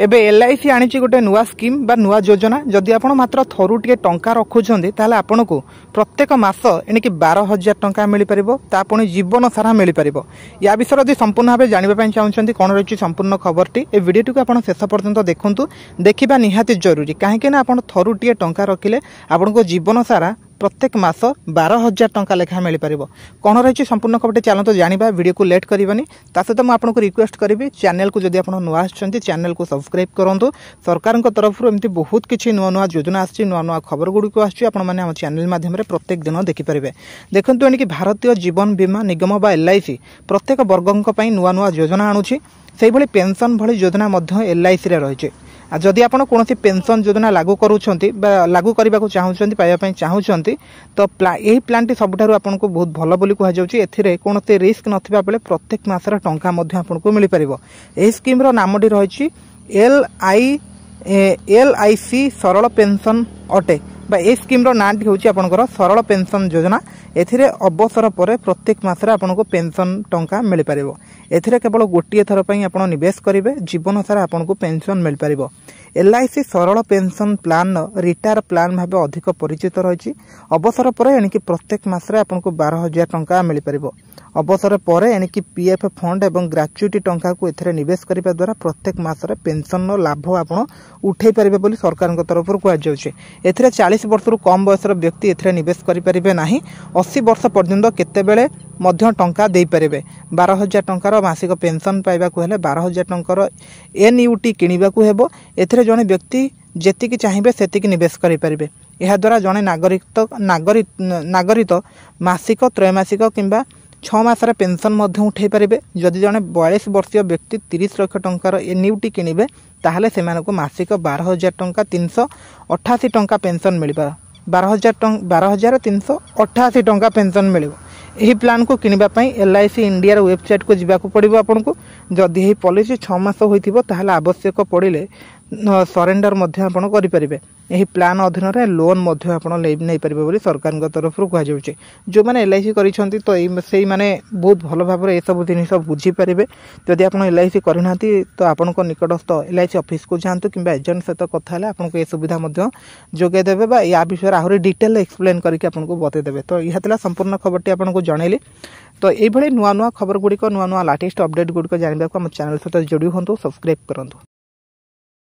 एबे एलआईसी आनी गोटे नुआ स्कीम बा नुआ योजना जदि आप मात्र थरुटे टंका रखुंट ताल आपन को प्रत्येक मास एणिक 12,000 टंका मिल पार तापुणी जीवन सारा मिल पार। या विषय जब संपूर्ण भाव जानवाई चाहते कौन रही संपूर्ण खबरटी ए वीडियो को आप शेष पर्यंत देखूँ देखा निहाती जरूरी कहीं आप थरुटे टंका रखिले आपन को जीवन सारा प्रत्येक मास 12,000 टंका लेखा मिल पार। कौन रही संपूर्ण खबर चलते जाना वीडियो को लेट करनी ता सहित मुझे रिक्वेस्ट करी चैनल को जब आप नुआ चैनल को सब्सक्राइब करूँ। सरकार तरफ एमती बहुत किसी नुआ नुआ योजना आसी नुआ नुआ खबर गुड़िक आम चैनल माध्यम प्रत्येक दिन देखिपारे। देखते एणिक भारतीय जीवन बीमा निगम बा एलआईसी प्रत्येक वर्गों नुआ नुआ योजना आणुची से पेंशन भली योजना एलआईसी रही। जदि आप कौन पेंशन योजना लागू करूँच लागू करने को चाहूँगी पाइबापी चाहूँगी तो यही प्लांटी सबुठ आपको बहुत भल बोली कहुच्छे। कौन रिस्क नथिबा बेले प्रत्येक मासर टंका आपको मिल पार। यही स्कीम नामटी रही एलआईसी सरल पेंशन अटे बा ए स्कीम नाटी हूँ आपंकर सरल पेंशन योजना। एथिरे अवसर पर प्रत्येक मासरे आपको पेंशन टंका मिल पार। एथिरे केवल गोटे थर पर आप निवेश करेंगे जीवन सारा आपको पेंशन मिल पार। एलआईसी सरल पेंशन प्लान रिटायर प्लान भाव अधिक परिचित रही। अवसर पर एणिक प्रत्येक मासरे आपको 12,000 टंका मिल पार। अवसर पर एणिक पीएफ फंड और ग्राच्युटी टंका को एथिरे निवेश करने द्वारा प्रत्येक मासरे पेंशन लाभ आप उठे पारे बोली सरकार तरफ कहुच्छे। एथिरे 40 वर्ष कम बयसर व्यक्ति एथिरे निवेश करें ना 80 वर्ष पर्यंत केतेबेले मध्य टंका दे पारे। 12,000 टंकार मासिक पेंशन पाइबाकू हेले 12,000 टंकार एनयूटी किणवाकू हेबो। एथिरे जने व्यक्ति जेतिकी चाहिए सेतिकी निवेश करें। यह द्वारा जने नागरिक मासिक त्रैमासिक किंबा 6 मासर पेंशन उठे पारे। जदि जने 42 वर्षीय व्यक्ति 30 लाख टंकार एनयूटी किणवे ताहले सेमानकु मासिक 12,000 टंका 388 टंका पेंशन मिल 12,388 टंका पेंशन मिल। यही प्लान को किणवाई एलआईसी इंडिया वेबसाइट को जावाक पड़ो। आपको जदि यही पॉलिसी 6 मास होता आवश्यक पड़े सरेंडर करें। यही प्लान अधीन में लोन नहीं पारे सरकार तरफ कहुच्छे। जो मैंने एलआईसी कर तो से मैंने बहुत भल भाव ये सब जिन बुझीपारे। जदि आप एलआईसी करना तो आपण निकटस्थ एलआईसी ऑफिस को जातु कि एजेंट सहित कथा आपको ये सुविधा जोगेदेवे या विषय आहरी डिटेल एक्सप्लेन करके आपको बतईदेवे। तो यह संपूर्ण खबरटी आपको जनइली। तो ये नुआ नुआ खबर गुड़िक नुआ नुआ लेटेस्ट अपडेट गुड़िक जानवाक आम चैनल सहित जोड़ी हूँ सब्सक्राइब करूँ।